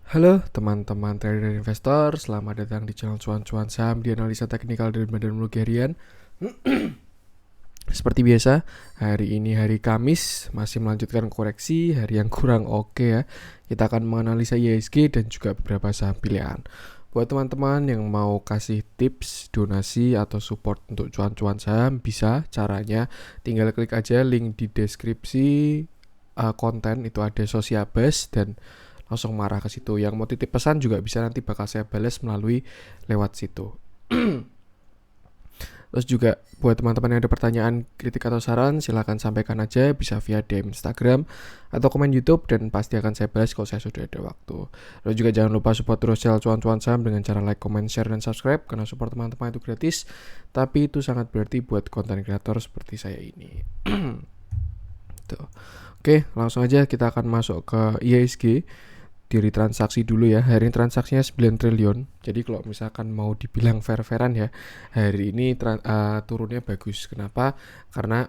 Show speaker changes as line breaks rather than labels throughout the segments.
Halo teman-teman trader dan investor, selamat datang di channel Cuan-Cuan Saham di analisa teknikal dari Badan Harian. Seperti biasa, hari ini hari Kamis, masih melanjutkan koreksi, hari yang kurang oke ya. Kita akan menganalisa IHSG dan juga beberapa saham pilihan. Buat teman-teman yang mau kasih tips, donasi, atau support untuk Cuan-Cuan Saham, bisa caranya tinggal klik aja link di deskripsi konten, itu ada Sosiabus dan langsung marah ke situ. Yang mau titip pesan juga bisa, nanti bakal saya balas melalui lewat situ. Terus juga buat teman-teman yang ada pertanyaan, kritik atau saran, silahkan sampaikan aja, bisa via DM Instagram atau komen YouTube, dan pasti akan saya balas kalau saya sudah ada waktu. Lalu juga jangan lupa support terus channel Cuan-Cuan Saham dengan cara like, comment, share, dan subscribe, karena support teman-teman itu gratis, tapi itu sangat berarti buat konten kreator seperti saya ini. Tuh. Oke, langsung aja kita akan masuk ke IHSG. Dari transaksi dulu ya. Hari ini transaksinya 9 triliun. Jadi kalau misalkan mau dibilang fair-fairan ya, hari ini turunnya bagus. Kenapa? Karena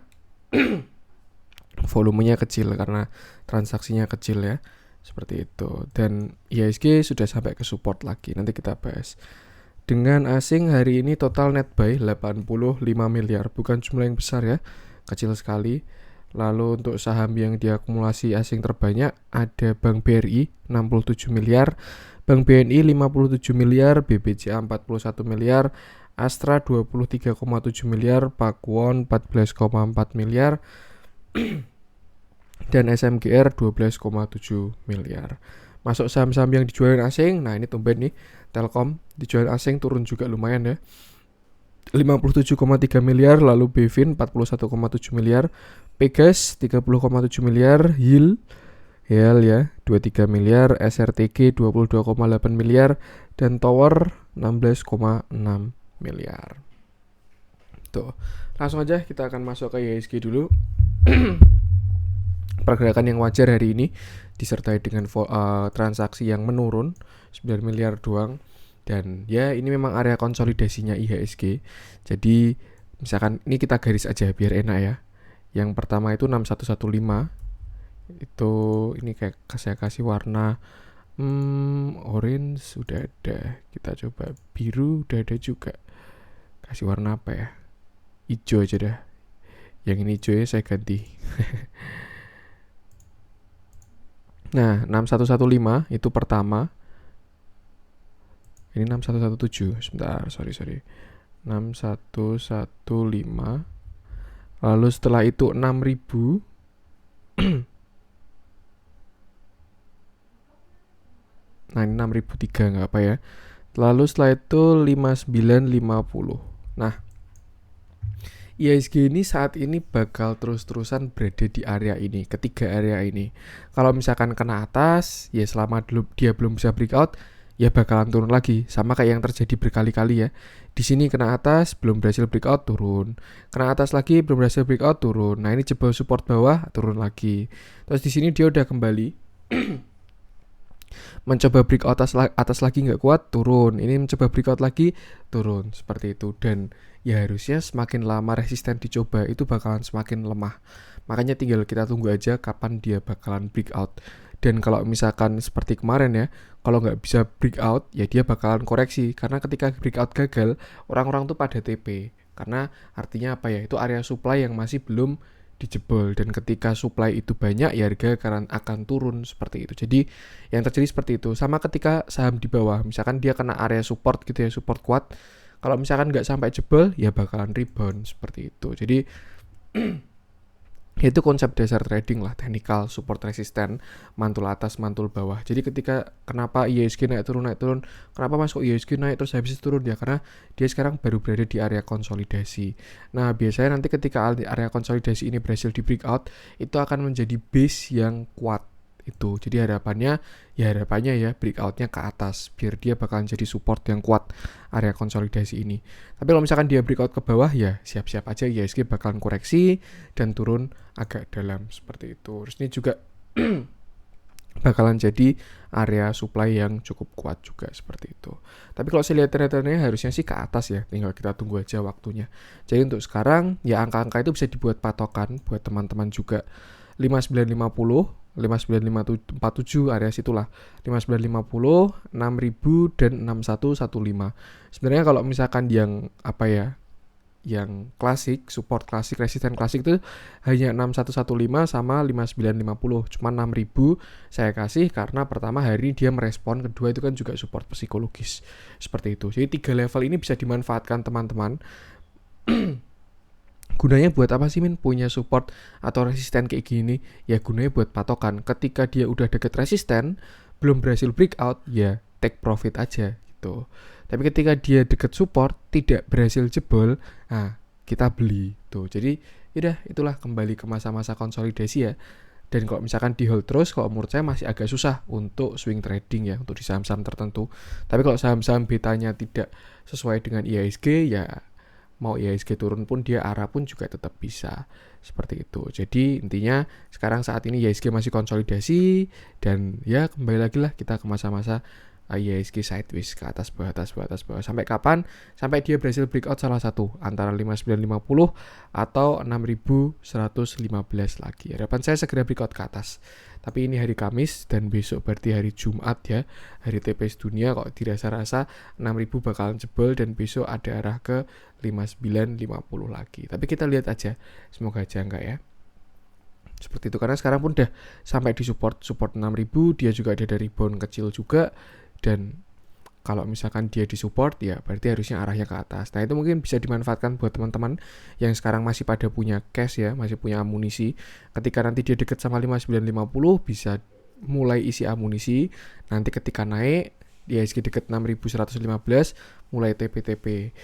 volumenya kecil, karena transaksinya kecil ya. Seperti itu. Dan IHSG sudah sampai ke support lagi. Nanti kita bahas. Dengan asing hari ini total net buy 85 miliar. Bukan jumlah yang besar ya. Kecil sekali. Lalu untuk saham yang diakumulasi asing terbanyak ada Bank BRI 67 miliar, Bank BNI 57 miliar, BBCA 41 miliar, Astra 23,7 miliar, Pakuwon 14,4 miliar, dan SMGR 12,7 miliar. Masuk saham-saham yang dijualin asing, nah ini tumben nih, Telkom dijual asing turun juga lumayan ya. 57,3 miliar, lalu Bevin 41,7 miliar, Pegas 30,7 miliar, HIL ya 23 miliar, SRTG 22,8 miliar, dan Tower 16,6 miliar. Tuh. Langsung aja kita akan masuk ke IHSG dulu. Pergerakan yang wajar hari ini disertai dengan transaksi yang menurun 9 miliar doang. Dan ya ini memang area konsolidasinya IHSG. Jadi misalkan ini kita garis aja biar enak ya. Yang pertama itu 6115. Itu ini kayak saya kasih warna orange sudah ada. Kita coba biru udah ada juga. Kasih warna apa ya? Hijau aja dah. Yang ini hijau ya saya ganti. Nah, 6115 itu pertama. Ini 6117. Sebentar, sorry. 6115. Lalu setelah itu 6000. Nah, ini 6003 enggak apa ya. Lalu setelah itu 5950. Nah, IHSG ini saat ini bakal terus-terusan berada di area ini, ketiga area ini. Kalau misalkan kena atas, ya selama dia belum bisa breakout, ya bakalan turun lagi, sama kayak yang terjadi berkali-kali ya. Di sini kena atas, belum berhasil breakout, turun. Kena atas lagi, belum berhasil breakout, turun. Nah, ini jebol support bawah, turun lagi. Terus di sini dia udah kembali. Mencoba breakout atas lagi nggak kuat, turun. Ini mencoba breakout lagi, turun. Seperti itu. Dan ya harusnya semakin lama resisten dicoba, itu bakalan semakin lemah. Makanya tinggal kita tunggu aja kapan dia bakalan breakout. Dan kalau misalkan seperti kemarin ya, kalau nggak bisa breakout, ya dia bakalan koreksi. Karena ketika breakout gagal, orang-orang tuh pada TP. Karena artinya apa ya, itu area supply yang masih belum dijebol. Dan ketika supply itu banyak, ya harga akan turun seperti itu. Jadi yang terjadi seperti itu. Sama ketika saham di bawah, misalkan dia kena area support gitu ya, support kuat. Kalau misalkan nggak sampai jebol, ya bakalan rebound seperti itu. Jadi itu konsep dasar trading lah, teknikal, support resisten, mantul atas, mantul bawah. Jadi ketika kenapa IHSG naik turun, kenapa masuk IHSG naik terus habis itu turun ya, karena dia sekarang baru berada di area konsolidasi. Nah, biasanya nanti ketika area konsolidasi ini berhasil di breakout, itu akan menjadi base yang kuat itu. Jadi harapannya ya breakoutnya ke atas, biar dia bakalan jadi support yang kuat area konsolidasi ini. Tapi kalau misalkan dia breakout ke bawah, ya siap-siap aja IHSG bakalan koreksi dan turun agak dalam seperti itu. Terus ini juga bakalan jadi area supply yang cukup kuat juga seperti itu. Tapi kalau saya lihat trend-trendnya harusnya sih ke atas ya, tinggal kita tunggu aja waktunya. Jadi untuk sekarang ya angka-angka itu bisa dibuat patokan buat teman-teman juga. 5950 5947 area situlah, 5950, 6000 dan 6115. Sebenarnya kalau misalkan yang apa ya, yang klasik, support klasik, resisten klasik itu hanya 6115 sama 5950. Cuma 6000 saya kasih karena pertama hari ini dia merespon, kedua itu kan juga support psikologis. Seperti itu. Jadi 3 level ini bisa dimanfaatkan teman-teman. Gunanya buat apa sih Min punya support atau resisten kayak gini? Ya gunanya buat patokan. Ketika dia udah deket resisten, belum berhasil breakout, ya take profit aja gitu. Tapi ketika dia deket support, tidak berhasil jebol, nah kita beli tuh. Jadi yaudah itulah kembali ke masa-masa konsolidasi ya. Dan kalau misalkan di hold terus, kalau menurut saya masih agak susah untuk swing trading ya, untuk di saham-saham tertentu. Tapi kalau saham-saham betanya tidak sesuai dengan IHSG ya mau IHSG turun pun dia arah pun juga tetap bisa seperti itu. Jadi intinya sekarang saat ini IHSG masih konsolidasi dan ya kembali lagi lah kita ke masa-masa IHSG sideways ke atas bawah atas bawah atas bawah. Sampai kapan? Sampai dia berhasil breakout salah satu antara 5950 atau 6115 lagi. Harapan saya segera breakout ke atas. Tapi ini hari Kamis dan besok berarti hari Jumat ya, hari TPS dunia. Kok dirasa-rasa 6000 bakalan jebol dan besok ada arah ke 5950 lagi. Tapi kita lihat aja, semoga aja enggak ya. Seperti itu karena sekarang pun udah sampai di support 6000, dia juga ada dari rebound kecil juga. Dan kalau misalkan dia disupport ya berarti harusnya arahnya ke atas. Nah itu mungkin bisa dimanfaatkan buat teman-teman yang sekarang masih pada punya cash ya, masih punya amunisi. Ketika nanti dia deket sama 5950 bisa mulai isi amunisi. Nanti ketika naik di IHSG deket 6115 mulai TP-TP.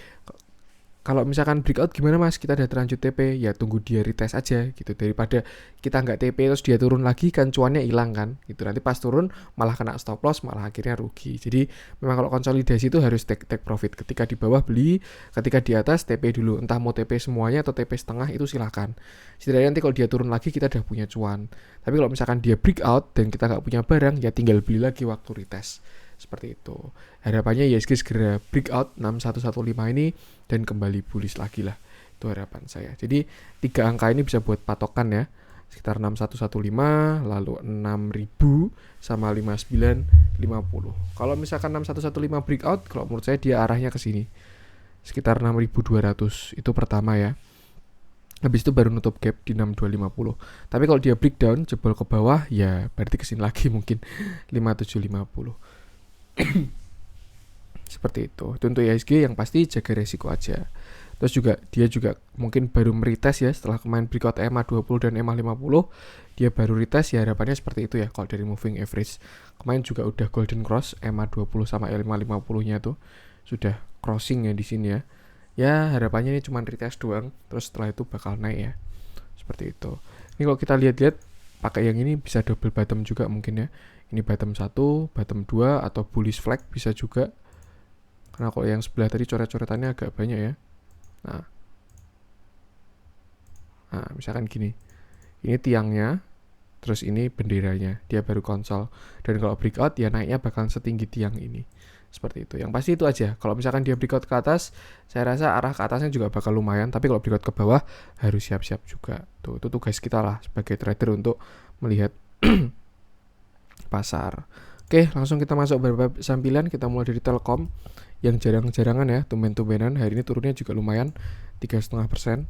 Kalau misalkan breakout gimana mas, kita udah terlanjur TP, ya tunggu dia retest aja gitu. Daripada kita nggak TP terus dia turun lagi kan cuannya hilang kan gitu. Nanti pas turun malah kena stop loss, malah akhirnya rugi. Jadi memang kalau konsolidasi itu harus take profit. Ketika di bawah beli, ketika di atas TP dulu. Entah mau TP semuanya atau TP setengah itu silahkan. Setidaknya nanti kalau dia turun lagi kita udah punya cuan. Tapi kalau misalkan dia breakout dan kita nggak punya barang, ya tinggal beli lagi waktu retest. Seperti itu. Harapannya IHSG segera breakout 6115 ini dan kembali bullish lagi lah. Itu harapan saya. Jadi 3 angka ini bisa buat patokan ya. Sekitar 6115, lalu 6000 sama 5950. Kalau misalkan 6115 breakout, kalau menurut saya dia arahnya ke sini. Sekitar 6200 itu pertama ya. Habis itu baru nutup gap di 6250. Tapi kalau dia breakdown jebol ke bawah ya berarti kesini lagi mungkin 5750. Seperti itu. Untuk IHSG yang pasti jaga resiko aja. Terus juga dia juga mungkin baru meretest ya setelah kemarin breakout EMA 20 dan EMA 50, dia baru retest ya harapannya seperti itu ya kalau dari moving average. Kemarin juga udah golden cross EMA 20 sama EMA 50-nya tuh sudah crossing ya di sini ya. Ya harapannya ini cuma retest doang, terus setelah itu bakal naik ya. Seperti itu. Ini kalau kita lihat-lihat pakai yang ini bisa double bottom juga mungkin ya. Ini bottom 1, bottom 2 atau bullish flag bisa juga. Karena kalau yang sebelah tadi coret-coretannya agak banyak ya. Nah, misalkan gini. Ini tiangnya, terus ini benderanya. Dia baru konsol. Dan kalau breakout ya naiknya bakal setinggi tiang ini. Seperti itu. Yang pasti itu aja. Kalau misalkan dia breakout ke atas, saya rasa arah ke atasnya juga bakal lumayan. Tapi kalau breakout ke bawah harus siap-siap juga. Tuh, itu tugas kita lah sebagai trader untuk melihat pasar. Oke, langsung kita masuk beberapa saham pilihan. Kita mulai dari Telkom yang jarang-jarangan ya, tumben-tumbenan. Hari ini turunnya juga lumayan, 3,5%.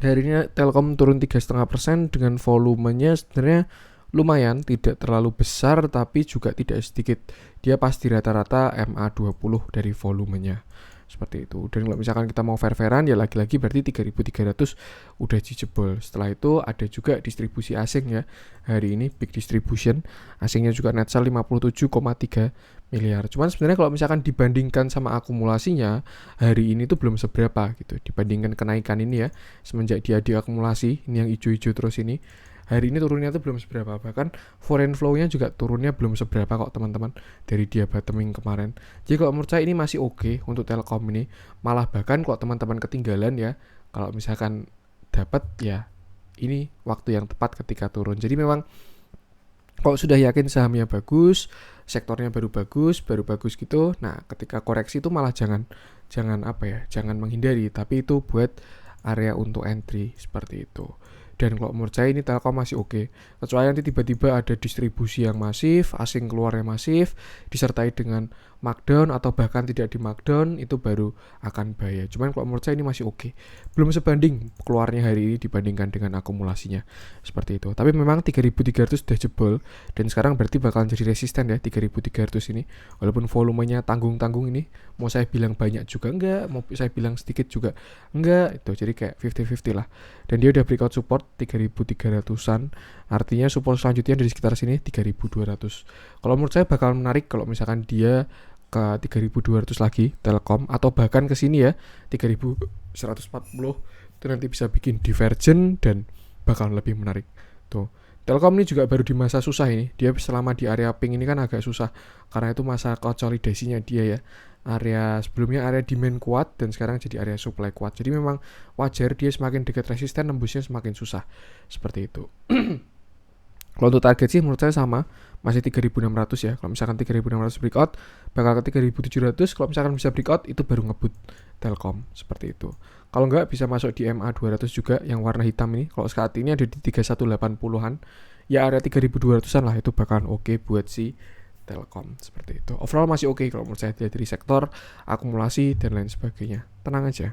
Hari ini Telkom turun 3,5% dengan volumenya sebenarnya lumayan, tidak terlalu besar tapi juga tidak sedikit. Dia pasti rata-rata MA20 dari volumenya. Seperti itu. Dan kalau misalkan kita mau fair-fairan ya lagi-lagi berarti 3.300 udah jebol. Setelah itu ada juga distribusi asing ya. Hari ini big distribution. Asingnya juga net sell 57,3 miliar. Cuman sebenarnya kalau misalkan dibandingkan sama akumulasinya, hari ini tuh belum seberapa gitu. Dibandingkan kenaikan ini ya. Semenjak dia diakumulasi, ini yang hijau-hijau terus ini. Hari ini turunnya tuh belum seberapa, bahkan foreign flow-nya juga turunnya belum seberapa kok teman-teman dari dia bottoming kemarin. Jadi kalau menurut saya ini masih oke untuk Telkom ini, malah bahkan kalau teman-teman ketinggalan ya, kalau misalkan dapat ya ini waktu yang tepat ketika turun. Jadi memang kalau sudah yakin sahamnya bagus, sektornya baru bagus gitu, nah ketika koreksi itu malah jangan menghindari, tapi itu buat area untuk entry seperti itu. Dan kalau menurut saya ini Telkom masih oke. Kecuali nanti tiba-tiba ada distribusi yang masif, asing keluarnya masif, disertai dengan markdown atau bahkan tidak di markdown, itu baru akan bahaya. Cuman kalau menurut saya ini masih oke. Belum sebanding keluarnya hari ini dibandingkan dengan akumulasinya. Seperti itu. Tapi memang 3.300 sudah jebol dan sekarang berarti bakalan jadi resisten ya 3.300 ini. Walaupun volumenya tanggung-tanggung ini, mau saya bilang banyak juga enggak, mau saya bilang sedikit juga enggak, itu jadi kayak 50-50 lah. Dan dia udah breakout support 3.300an, artinya support selanjutnya dari sekitar sini 3.200. Kalau menurut saya bakal menarik kalau misalkan dia ke 3.200 lagi Telkom, atau bahkan ke sini ya 3.140, itu nanti bisa bikin divergent dan bakal lebih menarik. Tuh, Telkom ini juga baru di masa susah ini. Dia selama di area pink ini kan agak susah karena itu masa konsolidasinya dia ya. Area sebelumnya area demand kuat dan sekarang jadi area supply kuat. Jadi memang wajar dia semakin dekat resisten, nembusnya semakin susah. Seperti itu. Kalau untuk target sih menurut saya sama, masih 3.600 ya. Kalau misalkan 3.600 breakout, bakal ke 3.700. Kalau misalkan bisa breakout, itu baru ngebut Telkom. Seperti itu. Kalau enggak, bisa masuk di MA 200 juga, yang warna hitam ini. Kalau saat ini ada di 3180-an, ya area 3.200an lah, itu bakalan oke buat si Telkom. Seperti itu. Overall masih oke kalau menurut saya, dari sektor, akumulasi, dan lain sebagainya. Tenang aja.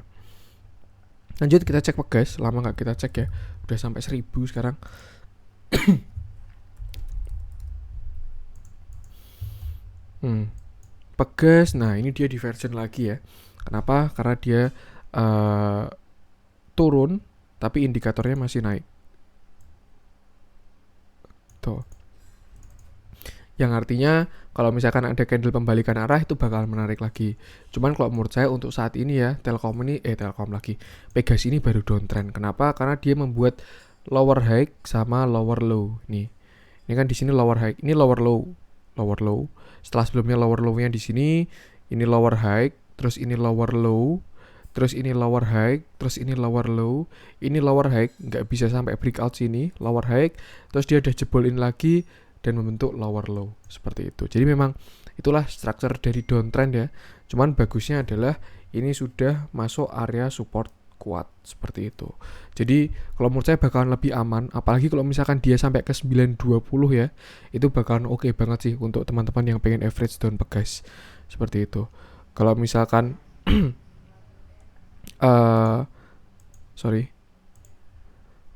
Lanjut kita cek Pegas. Lama nggak kita cek ya. Udah sampai 1000 sekarang. Pegas, nah ini dia divergent lagi ya. Kenapa? Karena dia turun, tapi indikatornya masih naik. Tuh. Yang artinya kalau misalkan ada candle pembalikan arah itu bakal menarik lagi. Cuman kalau menurut saya untuk saat ini ya, Telkom lagi. Pegas ini baru downtrend. Kenapa? Karena dia membuat lower high sama lower low. Ini kan di sini lower high, ini lower low. Setelah sebelumnya lower low-nya di sini, ini lower high, terus ini lower low, terus ini lower high, terus ini lower low, ini lower high, nggak bisa sampai breakout sini, lower high, terus dia udah jebolin lagi dan membentuk lower low seperti itu. Jadi memang itulah struktur dari downtrend ya. Cuman bagusnya adalah ini sudah masuk area support kuat seperti itu. Jadi kalau menurut saya bakalan lebih aman, apalagi kalau misalkan dia sampai ke 920 ya, itu bakalan oke banget sih untuk teman-teman yang pengen average down Pegas seperti itu. Kalau misalkan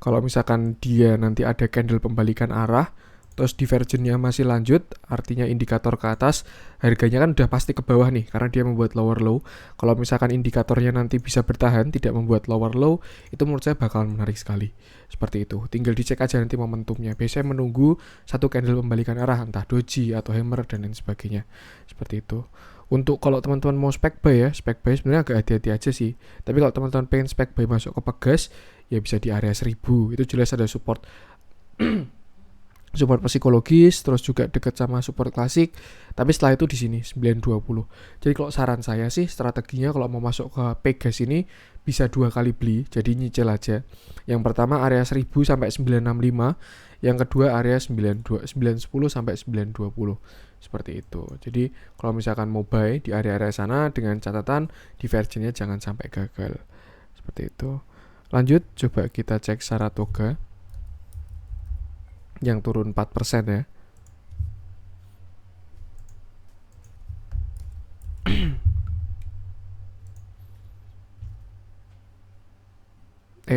kalau misalkan dia nanti ada candle pembalikan arah, terus divergennya masih lanjut, artinya indikator ke atas, harganya kan udah pasti ke bawah nih, karena dia membuat lower low. Kalau misalkan indikatornya nanti bisa bertahan, tidak membuat lower low, itu menurut saya bakalan menarik sekali. Seperti itu, tinggal dicek aja nanti momentumnya. Biasanya menunggu satu candle pembalikan arah, entah doji atau hammer dan lain sebagainya. Seperti itu. Untuk kalau teman-teman mau spec buy ya, spec buy sebenarnya agak hati-hati aja sih. Tapi kalau teman-teman pengen spec buy masuk ke Pegas, ya bisa di area 1000. Itu jelas ada support support psikologis, terus juga dekat sama support klasik. Tapi setelah itu di sini 920. Jadi kalau saran saya sih strateginya kalau mau masuk ke Pegas ini bisa 2 kali beli, jadi nyicil aja. Yang pertama area 1000 sampai 965, yang kedua area 910 sampai 920. Seperti itu. Jadi kalau misalkan mau buy di area-area sana dengan catatan divergennya jangan sampai gagal. Seperti itu. Lanjut coba kita cek Saratoga yang turun 4% ya.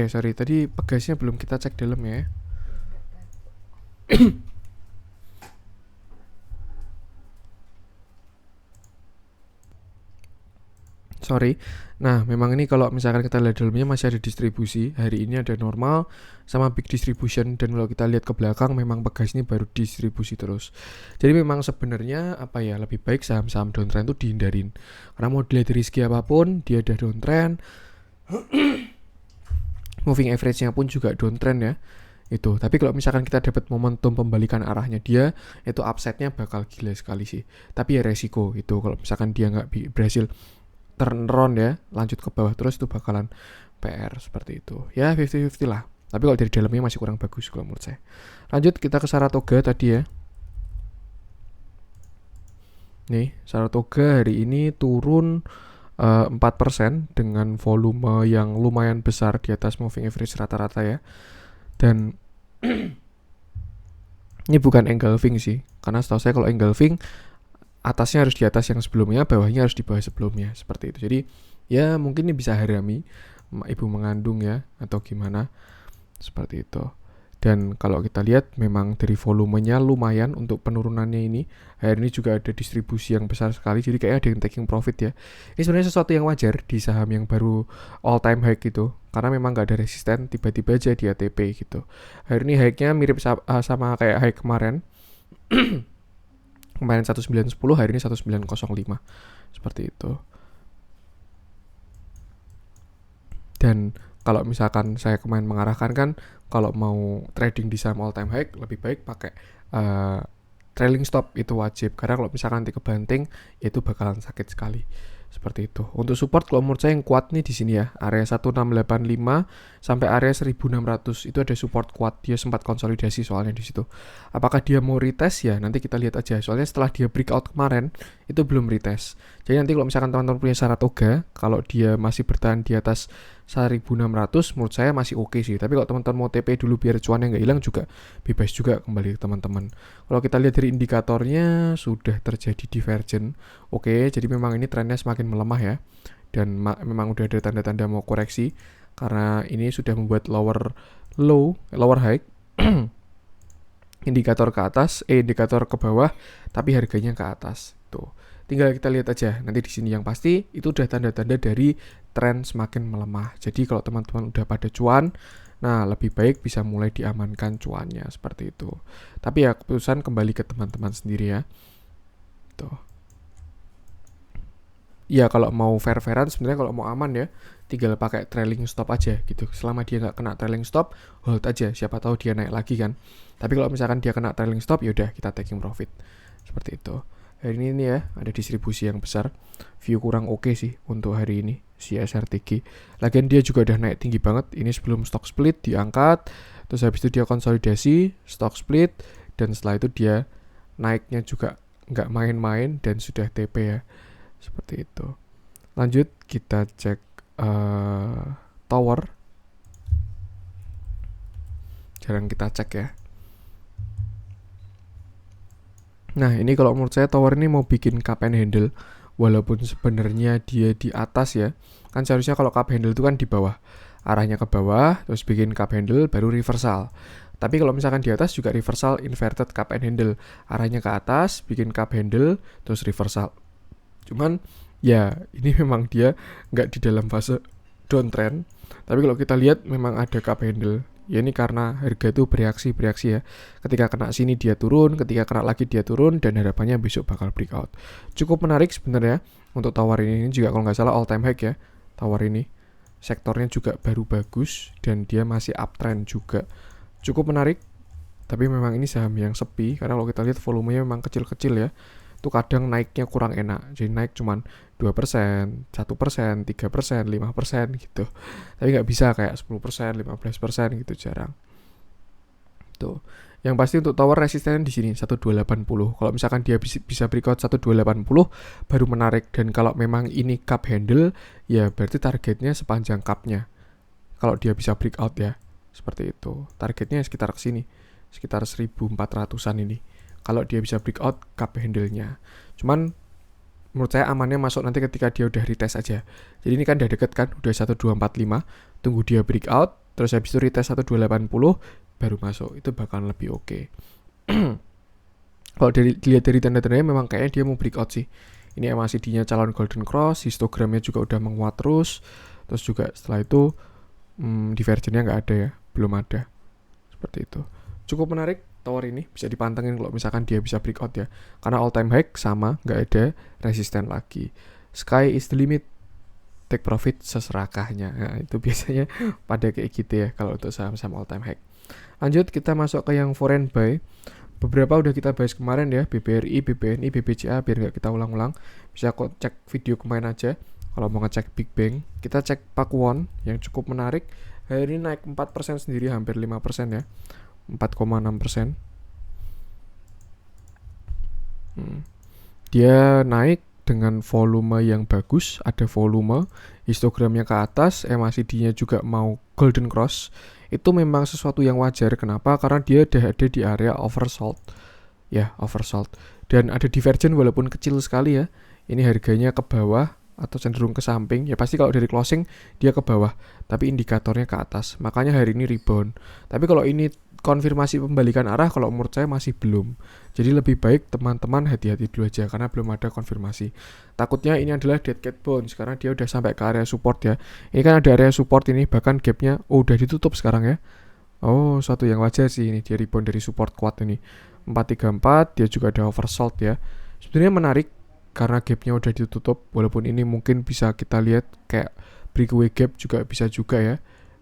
Sorry, tadi Pegasnya belum kita cek dalam ya. Sorry. Nah, memang ini kalau misalkan kita lihat dalamnya masih ada distribusi. Hari ini ada normal sama big distribution, dan kalau kita lihat ke belakang memang Pegas ini baru distribusi terus. Jadi memang sebenarnya lebih baik saham-saham downtrend itu dihindarin. Karena mau dilihat risky apapun, dia ada downtrend. Moving average-nya pun juga downtrend ya. Itu. Tapi kalau misalkan kita dapat momentum pembalikan arahnya dia, itu upside-nya bakal gila sekali sih. Tapi ya resiko itu kalau misalkan dia nggak berhasil turn around ya, lanjut ke bawah terus, itu bakalan PR seperti itu. Ya 50-50 lah. Tapi kalau dari dalamnya masih kurang bagus kalau menurut saya. Lanjut kita ke Saratoga tadi ya. Nih, Saratoga hari ini turun 4% dengan volume yang lumayan besar di atas moving average rata-rata ya. Dan ini bukan engulfing sih, karena setahu saya kalau engulfing atasnya harus di atas yang sebelumnya, bawahnya harus di bawah sebelumnya, seperti itu. Jadi ya mungkin ini bisa harami ibu mengandung ya, atau gimana, seperti itu. Dan kalau kita lihat memang dari volumenya lumayan untuk penurunannya ini. Hari ini juga ada distribusi yang besar sekali, jadi kayaknya ada yang taking profit ya. Ini sebenarnya sesuatu yang wajar di saham yang baru all time high gitu, karena memang nggak ada resisten, tiba-tiba aja dia TP gitu. Hari ini high-nya mirip sama kayak high kemarin. Kemarin 1910, hari ini 1905. Seperti itu. Dan kalau misalkan saya kemarin mengarahkan kan, kalau mau trading di saham all time high lebih baik pakai trailing stop, itu wajib, karena kalau misalkan nanti kebanting itu bakalan sakit sekali. Seperti itu. Untuk support kalau menurut saya yang kuat nih di sini ya, area 1685 sampai area 1600 itu ada support kuat. Dia sempat konsolidasi soalnya di situ. Apakah dia mau retest ya? Nanti kita lihat aja. Soalnya setelah dia breakout kemarin itu belum retest. Jadi nanti kalau misalkan teman-teman punya Saratoga, kalau dia masih bertahan di atas 1600 menurut saya masih oke sih. Tapi kalau teman-teman mau TP dulu biar cuannya nggak hilang juga bebas juga kembali ke teman-teman. Kalau kita lihat dari indikatornya sudah terjadi divergen. Oke, jadi memang ini trennya semakin melemah ya. Dan memang udah ada tanda-tanda mau koreksi karena ini sudah membuat lower high indikator ke atas, indikator ke bawah, tapi harganya ke atas. Tuh. Tinggal kita lihat aja nanti di sini, yang pasti itu udah tanda-tanda dari tren semakin melemah. Jadi kalau teman-teman udah pada cuan, nah lebih baik bisa mulai diamankan cuannya seperti itu. Tapi ya keputusan kembali ke teman-teman sendiri ya. Tuh. Ya kalau mau fair-fairan sebenarnya, kalau mau aman ya tinggal pakai trailing stop aja gitu. Selama dia nggak kena trailing stop, hold aja. Siapa tahu dia naik lagi kan. Tapi kalau misalkan dia kena trailing stop, yaudah kita taking profit. Seperti itu. Hari ini nih ya ada distribusi yang besar. View kurang oke sih untuk hari ini si SRTG. Lagian dia juga udah naik tinggi banget. Ini sebelum stock split diangkat, terus habis itu dia konsolidasi, stock split, dan setelah itu dia naiknya juga nggak main-main dan sudah TP ya. Seperti itu. Lanjut kita cek tower. Jarang kita cek ya. Nah ini kalau menurut saya tower ini mau bikin cup and handle, walaupun sebenarnya dia di atas ya. Kan seharusnya kalau cup handle itu kan di bawah, arahnya ke bawah, terus bikin cup handle baru reversal. Tapi kalau misalkan di atas juga reversal inverted cup and handle, arahnya ke atas, bikin cup handle, terus reversal. Cuman ya ini memang dia nggak di dalam fase downtrend. Tapi kalau kita lihat memang ada cup handle. Ya ini karena harga itu bereaksi ya. Ketika kena sini dia turun, ketika kena lagi dia turun, dan harapannya besok bakal breakout. Cukup menarik sebenarnya untuk tower ini juga kalau nggak salah all time high ya. Tower ini sektornya juga baru bagus dan dia masih uptrend juga. Cukup menarik. Tapi memang ini saham yang sepi karena kalau kita lihat volumenya memang kecil-kecil ya. Itu kadang naiknya kurang enak. Jadi naik cuman 2%, 1%, 3%, 5% gitu. Tapi nggak bisa kayak 10%, 15% gitu, jarang. Tuh. Yang pasti untuk tower resisten di sini 1280. Kalau misalkan dia bisa breakout 1280 baru menarik, dan kalau memang ini cup handle ya berarti targetnya sepanjang cupnya. Kalau dia bisa breakout ya. Seperti itu. Targetnya sekitar kesini. Sekitar 1400-an ini. Kalau dia bisa breakout cup handle-nya. Cuman menurut saya amannya masuk nanti ketika dia udah retest aja. Jadi ini kan udah deket kan, udah 1245, tunggu dia breakout, terus habis itu retest 1280, baru masuk. Itu bakalan lebih oke. Kalau dilihat dari tanda-tandanya memang kayaknya dia mau breakout sih. Ini MACD-nya calon golden cross, histogramnya juga udah menguat terus. Terus juga setelah itu divergennya nggak ada ya, belum ada. Seperti itu. Cukup menarik tower ini, bisa dipantengin kalau misalkan dia bisa breakout ya, karena all time high sama, nggak ada resisten lagi. Sky is the limit, take profit seserakahnya. Nah, itu biasanya pada kayak gitu ya kalau untuk saham-saham all time high. Lanjut kita masuk ke yang foreign buy. Beberapa udah kita bahas kemarin ya, BBRI, BBNI, BBCA, biar nggak kita ulang-ulang. Bisa kok cek video kemarin aja. Kalau mau ngecek Big Bang, kita cek Pakuwon yang cukup menarik. Hari ini naik 4% sendiri, hampir 5% ya. 4,6%. Dia naik dengan volume yang bagus, ada volume, histogramnya ke atas, MACD-nya juga mau golden cross, itu memang sesuatu yang wajar. Kenapa? Karena dia ada di area oversold. Ya, oversold. Dan ada divergence walaupun kecil sekali ya. Ini harganya ke bawah atau cenderung ke samping. Ya pasti kalau dari closing dia ke bawah, tapi indikatornya ke atas. Makanya hari ini rebound. Tapi kalau ini konfirmasi pembalikan arah, kalau menurut saya masih belum. Jadi lebih baik teman-teman hati-hati dulu aja karena belum ada konfirmasi. Takutnya ini adalah dead cat bounce karena dia udah sampai ke area support ya. Ini kan ada area support ini, bahkan gapnya udah ditutup sekarang ya. Oh, suatu yang wajar sih ini, dia rebound dari support kuat ini. 434, dia juga ada oversold ya. Sebenarnya menarik karena gapnya udah ditutup, walaupun ini mungkin bisa kita lihat kayak breakaway gap juga bisa juga ya.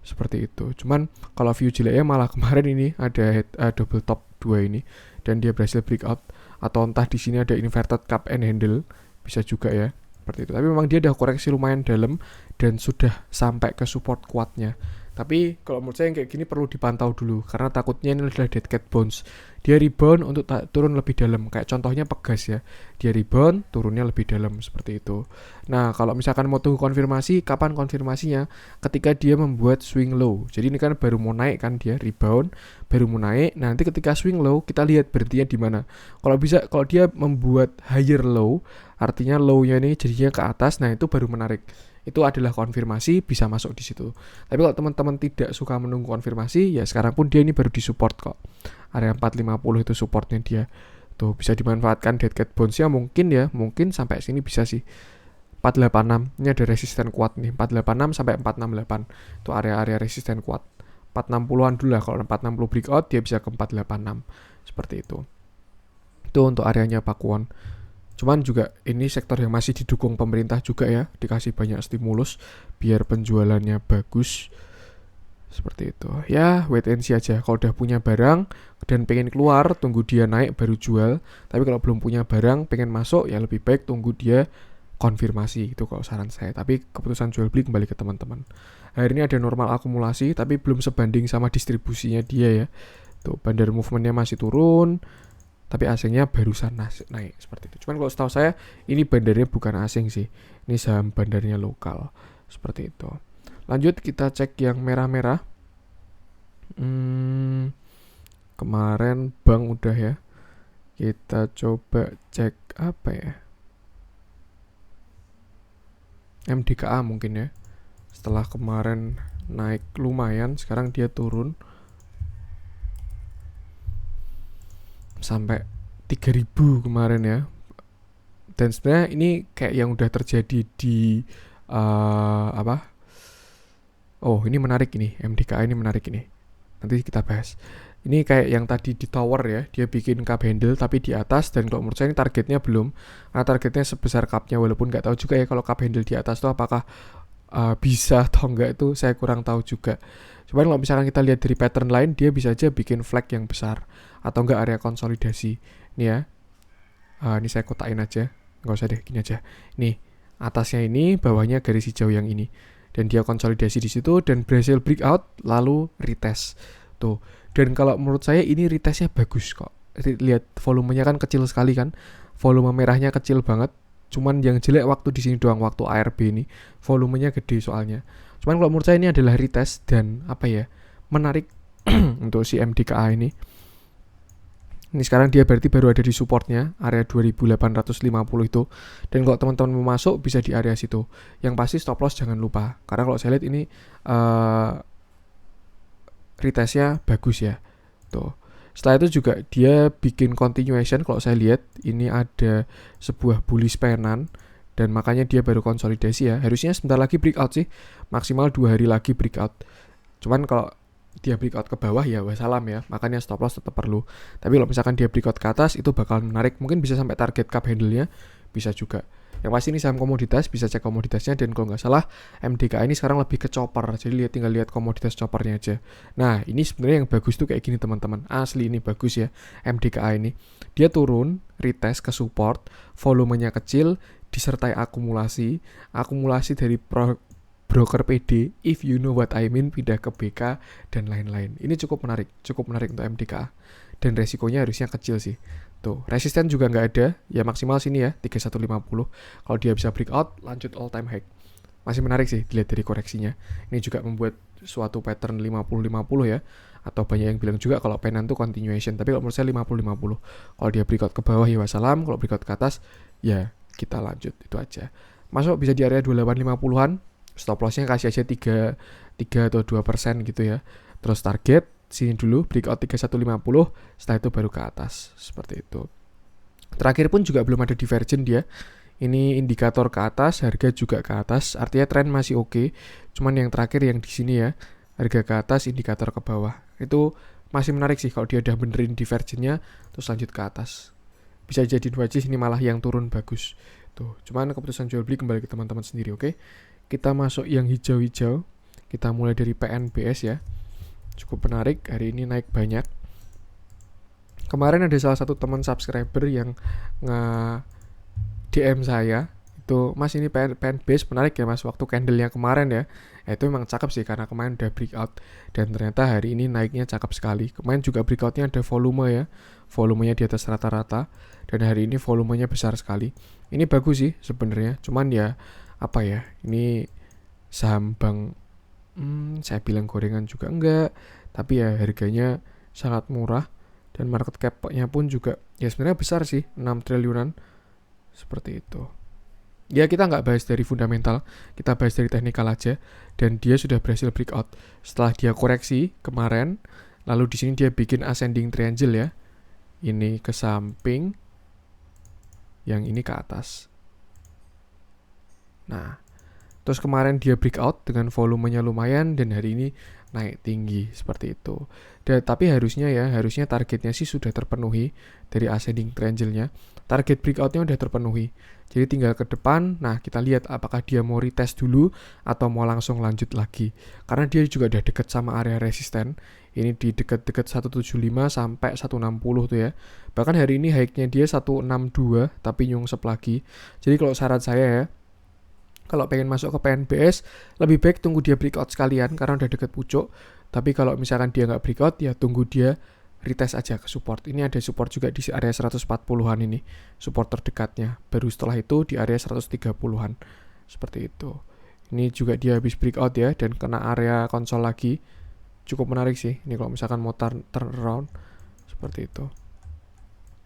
Seperti itu. Cuman kalau view jeleknya malah kemarin ini ada double top 2 ini dan dia berhasil breakout, atau entah di sini ada inverted cup and handle, bisa juga ya. Seperti itu. Tapi memang dia udah koreksi lumayan dalam dan sudah sampai ke support kuatnya. Tapi kalau menurut saya yang kayak gini perlu dipantau dulu karena takutnya ini adalah dead cat bounce. Dia rebound untuk turun lebih dalam. Kayak contohnya Pegas ya. Dia rebound, turunnya lebih dalam seperti itu. Nah, kalau misalkan mau tunggu konfirmasi, kapan konfirmasinya? Ketika dia membuat swing low. Jadi ini kan baru mau naik kan, dia rebound, baru mau naik. Nah, nanti ketika swing low, kita lihat berhentinya di mana. Kalau dia membuat higher low, artinya low-nya ini jadinya ke atas, nah itu baru menarik. Itu adalah konfirmasi, bisa masuk di situ. Tapi kalau teman-teman tidak suka menunggu konfirmasi, ya sekarang pun dia ini baru disupport kok. Area 450 itu supportnya dia. Tuh bisa dimanfaatkan dead cat bounce-nya mungkin sampai sini bisa sih. 486, ini ada resisten kuat nih, 486 sampai 468. Itu area-area resisten kuat. 460-an dulu lah, kalau 460 breakout dia bisa ke 486. Seperti itu. Itu untuk areanya Pakuwon. Cuman juga ini sektor yang masih didukung pemerintah juga ya, dikasih banyak stimulus biar penjualannya bagus. Seperti itu. Ya, wait and see aja. Kalau udah punya barang dan pengen keluar, tunggu dia naik baru jual. Tapi kalau belum punya barang, pengen masuk, ya lebih baik tunggu dia konfirmasi. Itu kalau saran saya. Tapi keputusan jual beli kembali ke teman-teman. Hari ini ada normal akumulasi, tapi belum sebanding sama distribusinya dia ya. Tuh, bandar movementnya masih turun, tapi asingnya barusan naik seperti itu. Cuman kalau setahu saya ini bandarnya bukan asing sih, ini saham bandarnya lokal seperti itu. Lanjut kita cek yang merah-merah. Kemarin bank udah ya, kita coba cek apa ya, MDKA mungkin ya. Setelah kemarin naik lumayan, sekarang dia turun sampai 3.000 kemarin ya. Dan sebenarnya ini kayak yang udah terjadi di Oh, ini menarik ini. MDKA ini menarik ini. Nanti kita bahas. Ini kayak yang tadi di tower ya. Dia bikin cup handle tapi di atas, dan kalau menurut saya ini targetnya belum. Karena targetnya sebesar cupnya, walaupun nggak tahu juga ya kalau cup handle di atas itu apakah bisa atau enggak, itu saya kurang tahu juga. Cuman kalau misalkan kita lihat dari pattern lain, dia bisa aja bikin flag yang besar atau enggak area konsolidasi. Ini ya. Ini saya kotakin aja. Enggak usah deh, gini aja. Nih, atasnya ini, bawahnya garis hijau yang ini. Dan dia konsolidasi di situ dan berhasil breakout lalu retest. Tuh. Dan kalau menurut saya ini retestnya bagus kok. Lihat volumenya kan kecil sekali kan. Volume merahnya kecil banget. Cuman yang jelek waktu di sini doang, waktu ARB ini volumenya gede soalnya. Cuman kalau menurut saya ini adalah retest dan menarik untuk si MDKA ini. Ini sekarang dia berarti baru ada di supportnya, area 2850 itu. Dan kalau teman-teman mau masuk bisa di area situ. Yang pasti stop loss jangan lupa. Karena kalau saya lihat ini retestnya bagus ya. Tuh. Setelah itu juga dia bikin continuation. Kalau saya lihat ini ada sebuah bullish penan, dan makanya dia baru konsolidasi ya. Harusnya sebentar lagi breakout sih, maksimal 2 hari lagi breakout. Cuman kalau dia breakout ke bawah ya wassalam ya, makanya stop loss tetap perlu. Tapi kalau misalkan dia breakout ke atas itu bakal menarik, mungkin bisa sampai target cup handle-nya, bisa juga. Yang pasti ini saham komoditas, bisa cek komoditasnya, dan kalau nggak salah MDKA ini sekarang lebih ke chopper, jadi tinggal lihat komoditas choppernya aja. Nah ini sebenarnya yang bagus tuh kayak gini teman-teman, asli ini bagus ya MDKA ini. Dia turun, retest ke support, volumenya kecil, disertai akumulasi dari broker PD, if you know what I mean, pindah ke BK dan lain-lain. Ini cukup menarik untuk MDKA. Dan resikonya harusnya kecil sih. Tuh, resisten juga nggak ada, ya maksimal sini ya 3150. Kalau dia bisa breakout, lanjut all time high. Masih menarik sih dilihat dari koreksinya. Ini juga membuat suatu pattern 50-50 ya. Atau banyak yang bilang juga kalau pennant itu continuation, tapi kalau menurut saya 50-50. Kalau dia breakout ke bawah ya wassalam, kalau breakout ke atas ya kita lanjut, itu aja. Masuk bisa di area 2850-an. Stop lossnya kasih aja 3 atau 2% gitu ya. Terus target sini dulu breakout 3150, setelah itu baru ke atas seperti itu. Terakhir pun juga belum ada divergent dia. Ini indikator ke atas, harga juga ke atas, artinya tren masih oke. Cuman yang terakhir yang di sini ya, harga ke atas, indikator ke bawah. Itu masih menarik sih kalau dia udah benerin divergentnya terus lanjut ke atas. Bisa jadi dua ini malah yang turun bagus. Tuh, cuman keputusan jual beli kembali ke teman-teman sendiri, oke? Kita masuk yang hijau-hijau. Kita mulai dari PNBS ya. Cukup menarik, hari ini naik banyak. Kemarin ada salah satu teman subscriber yang nge-DM saya, itu Mas ini PNBS menarik ya Mas, waktu candle-nya kemarin ya. Itu memang cakep sih karena kemarin udah breakout dan ternyata hari ini naiknya cakep sekali. Kemarin juga breakoutnya ada volume ya, volumenya di atas rata-rata dan hari ini volumenya besar sekali. Ini bagus sih sebenarnya, cuman ya apa ya, ini saham bank saya bilang gorengan juga enggak, tapi ya harganya sangat murah dan market cap-nya pun juga ya sebenarnya besar sih, 6 triliunan seperti itu. Ya kita nggak bahas dari fundamental, kita bahas dari teknikal aja. Dan dia sudah berhasil breakout setelah dia koreksi kemarin. Lalu di sini dia bikin ascending triangle ya. Ini ke samping, yang ini ke atas. Nah, terus kemarin dia breakout dengan volumenya lumayan dan hari ini naik tinggi seperti itu. Tapi harusnya targetnya sih sudah terpenuhi dari ascending triangle-nya. Target breakout-nya udah terpenuhi. Jadi tinggal ke depan, nah kita lihat apakah dia mau retest dulu atau mau langsung lanjut lagi. Karena dia juga udah deket sama area resisten. Ini di dekat-dekat 175 sampai 160 tuh ya. Bahkan hari ini high-nya dia 162 tapi nyungsep lagi. Jadi kalau saran saya ya, kalau pengen masuk ke PNBS, lebih baik tunggu dia breakout sekalian karena udah deket pucuk. Tapi kalau misalkan dia nggak breakout, ya tunggu dia retest aja ke support. Ini ada support juga di area 140-an ini, support terdekatnya. Baru setelah itu di area 130-an. Seperti itu. Ini juga dia habis breakout ya, dan kena area konsol lagi. Cukup menarik sih. Ini kalau misalkan mau turn around, seperti itu.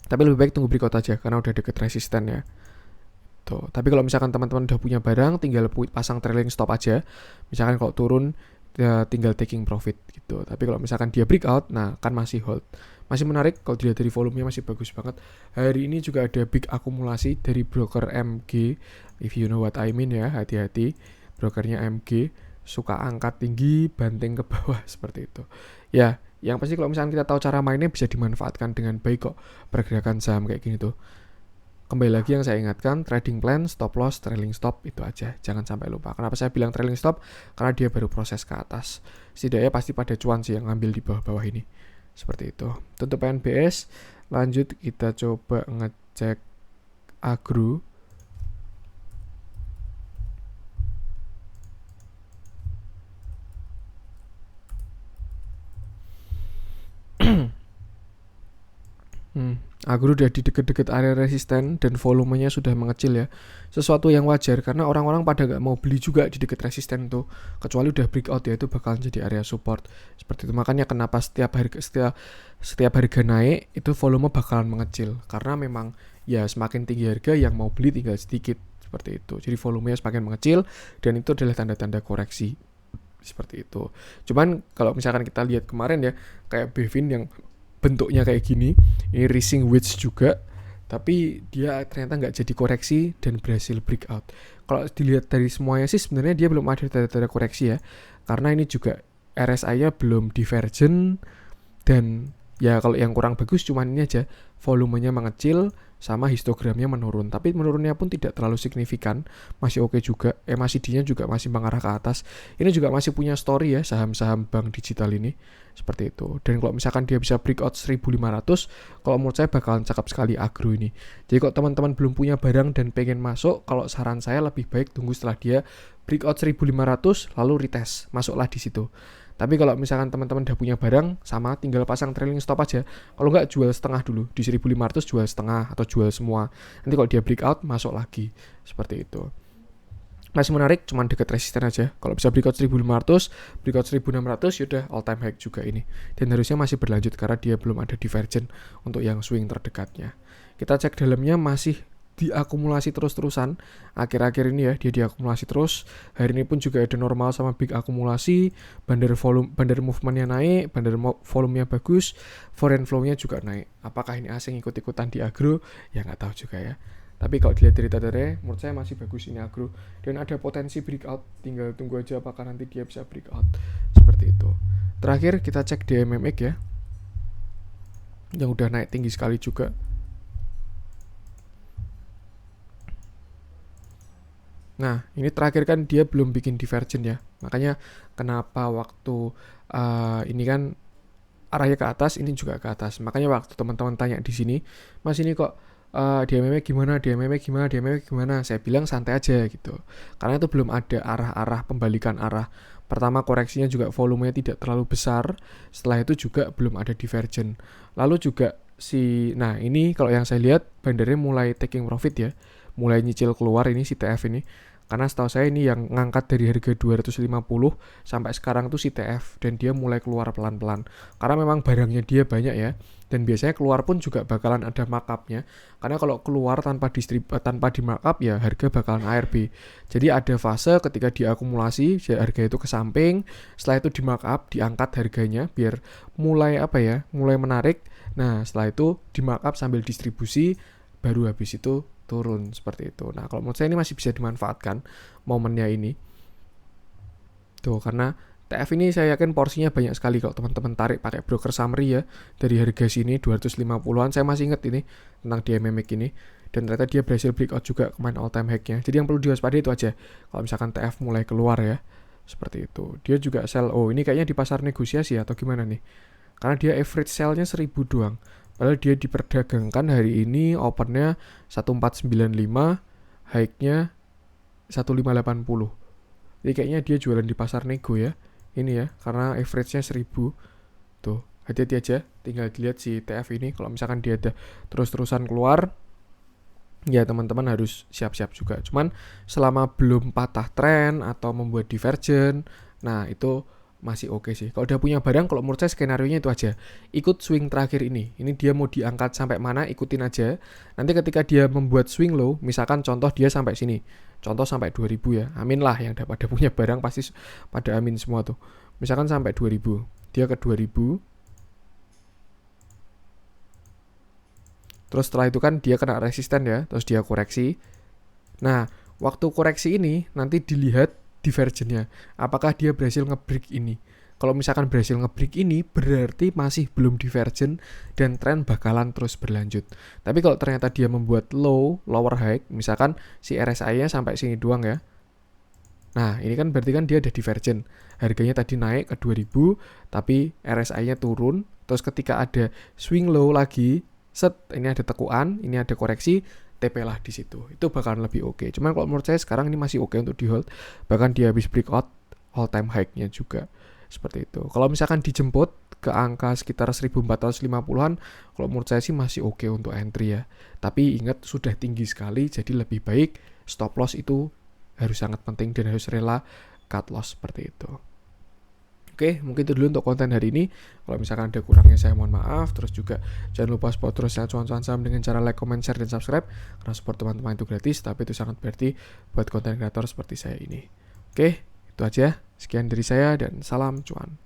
Tapi lebih baik tunggu breakout aja, karena udah deket resisten ya. Tuh. Tapi kalau misalkan teman-teman udah punya barang, tinggal pasang trailing stop aja. Misalkan kalau turun, ya tinggal taking profit gitu. Tapi kalau misalkan dia breakout, nah kan masih hold. Masih menarik kalau dilihat dari volumenya masih bagus banget. Hari ini juga ada big akumulasi dari broker MG. If you know what I mean ya, hati-hati. Brokernya MG suka angkat tinggi, banting ke bawah seperti itu. Ya, yang pasti kalau misalkan kita tahu cara mainnya bisa dimanfaatkan dengan baik kok pergerakan saham kayak gini tuh. Kembali lagi yang saya ingatkan, trading plan, stop loss, trailing stop, itu aja. Jangan sampai lupa. Kenapa saya bilang trailing stop? Karena dia baru proses ke atas. Setidaknya pasti pada cuan sih yang ngambil di bawah-bawah ini. Seperti itu. Tutup PNBS. Lanjut kita coba ngecek agro. Agro udah di deket-deket area resisten dan volumenya sudah mengecil ya. Sesuatu yang wajar karena orang-orang pada gak mau beli juga di deket resisten tuh. Kecuali udah breakout ya, itu bakalan jadi area support. Seperti itu. Makanya kenapa setiap harga naik itu volume bakalan mengecil. Karena memang ya semakin tinggi harga yang mau beli tinggal sedikit. Seperti itu. Jadi volumenya semakin mengecil dan itu adalah tanda-tanda koreksi. Seperti itu. Cuman kalau misalkan kita lihat kemarin ya, kayak Bevin yang bentuknya kayak gini, ini rising wedge juga, tapi dia ternyata nggak jadi koreksi dan berhasil breakout. Kalau dilihat dari semuanya sih sebenarnya dia belum ada tanda-tanda koreksi ya, karena ini juga RSI-nya belum divergent dan ya kalau yang kurang bagus cuman ini aja, volumenya mengecil sama histogramnya menurun, tapi menurunnya pun tidak terlalu signifikan, masih oke juga. MACD-nya juga masih mengarah ke atas. Ini juga masih punya story ya saham-saham bank digital ini, seperti itu. Dan kalau misalkan dia bisa breakout 1500, kalau menurut saya bakalan cakep sekali agro ini. Jadi kalau teman-teman belum punya barang dan pengen masuk, kalau saran saya lebih baik tunggu setelah dia breakout 1500 lalu retest, masuklah di situ. Tapi kalau misalkan teman-teman udah punya barang, sama tinggal pasang trailing stop aja. Kalau nggak jual setengah dulu, di 1500 jual setengah atau jual semua. Nanti kalau dia breakout masuk lagi, seperti itu. Masih menarik, cuman deket resisten aja. Kalau bisa breakout 1500, breakout 1600, yaudah all time high juga ini. Dan harusnya masih berlanjut karena dia belum ada divergent untuk yang swing terdekatnya. Kita cek dalamnya masih diakumulasi terus-terusan. Akhir-akhir ini ya dia diakumulasi terus. Hari ini pun juga ada normal sama big akumulasi. Bandar movementnya naik, bandar volumenya bagus, foreign flow-nya juga naik. Apakah ini asing ikut-ikutan di agro? Ya nggak tahu juga ya. Tapi kalau dilihat dari tatanya, menurut saya masih bagus ini agro. Dan ada potensi breakout, tinggal tunggu aja apakah nanti dia bisa breakout. Seperti itu. Terakhir kita cek DMMX ya, yang udah naik tinggi sekali juga. Nah, ini terakhir kan dia belum bikin divergent ya. Makanya kenapa waktu ini kan arahnya ke atas, ini juga ke atas. Makanya waktu teman-teman tanya di sini, Mas ini kok DMM gimana, saya bilang santai aja gitu, karena itu belum ada arah-arah pembalikan arah. Pertama koreksinya juga volumenya tidak terlalu besar, setelah itu juga belum ada divergent. Lalu juga nah ini kalau yang saya lihat bandarnya mulai taking profit ya, mulai nyicil keluar ini si TF ini. Karena setahu saya ini yang ngangkat dari harga 250 sampai sekarang tuh si TF, dan dia mulai keluar pelan-pelan. Karena memang barangnya dia banyak ya, dan biasanya keluar pun juga bakalan ada markup-nya. Karena kalau keluar tanpa di markup ya harga bakalan ARB. Jadi ada fase ketika diakumulasi, harga itu ke samping, setelah itu di markup, diangkat harganya biar mulai mulai menarik. Nah, setelah itu di markup sambil distribusi, baru habis itu turun seperti itu. Nah, kalau menurut saya ini masih bisa dimanfaatkan momennya ini. Tuh, karena TF ini saya yakin porsinya banyak sekali kalau teman-teman tarik pakai broker summary ya. Dari harga sini 250-an, saya masih ingat ini tentang DMMX ini. Dan ternyata dia berhasil breakout juga kemarin all time high-nya. Jadi yang perlu diwaspadai itu aja. Kalau misalkan TF mulai keluar ya. Seperti itu. Dia juga sell. Oh, ini kayaknya di pasar negosiasi atau gimana nih? Karena dia average sell-nya 1000 doang. Padahal dia diperdagangkan hari ini opennya 1495, high-nya 1580. Jadi kayaknya dia jualan di pasar nego ya. Ini ya, karena average-nya 1000. Tuh, hati-hati aja. Tinggal dilihat si TF ini. Kalau misalkan dia ada terus-terusan keluar, ya teman-teman harus siap-siap juga. Cuman selama belum patah tren atau membuat divergent, nah itu masih oke sih. Kalau udah punya barang, kalau menurut saya skenario-nya itu aja. Ikut swing terakhir ini. Ini dia mau diangkat sampai mana, ikutin aja. Nanti ketika dia membuat swing low, misalkan contoh dia sampai sini. Contoh sampai 2000 ya. Amin lah, yang pada punya barang pasti pada amin semua tuh. Misalkan sampai 2000. Dia ke 2000. Terus setelah itu kan dia kena resisten ya, terus dia koreksi. Nah, waktu koreksi ini nanti dilihat divergentnya, apakah dia berhasil nge-break ini. Kalau misalkan berhasil nge-break ini, berarti masih belum divergent dan tren bakalan terus berlanjut. Tapi kalau ternyata dia membuat lower high, misalkan si RSI-nya sampai sini doang ya. Nah, ini kan berarti kan dia ada divergent. Harganya tadi naik ke 2000, tapi RSI-nya turun. Terus ketika ada swing low lagi, ini ada tekuan, ini ada koreksi, TP lah di situ. Itu bakalan lebih oke. Cuman kalau menurut saya sekarang ini masih oke untuk di hold. Bahkan dia habis breakout all time high-nya juga. Seperti itu. Kalau misalkan dijemput ke angka sekitar 1450-an, kalau menurut saya sih masih oke untuk entry ya. Tapi ingat sudah tinggi sekali, jadi lebih baik stop loss itu harus sangat penting dan harus rela cut loss seperti itu. Oke, mungkin itu dulu untuk konten hari ini. Kalau misalkan ada kurangnya saya mohon maaf. Terus juga jangan lupa support terus cuan-cuan saham dengan cara like, comment, share, dan subscribe. Karena support teman-teman itu gratis, tapi itu sangat berarti buat konten kreator seperti saya ini. Oke, itu aja. Sekian dari saya dan salam cuan.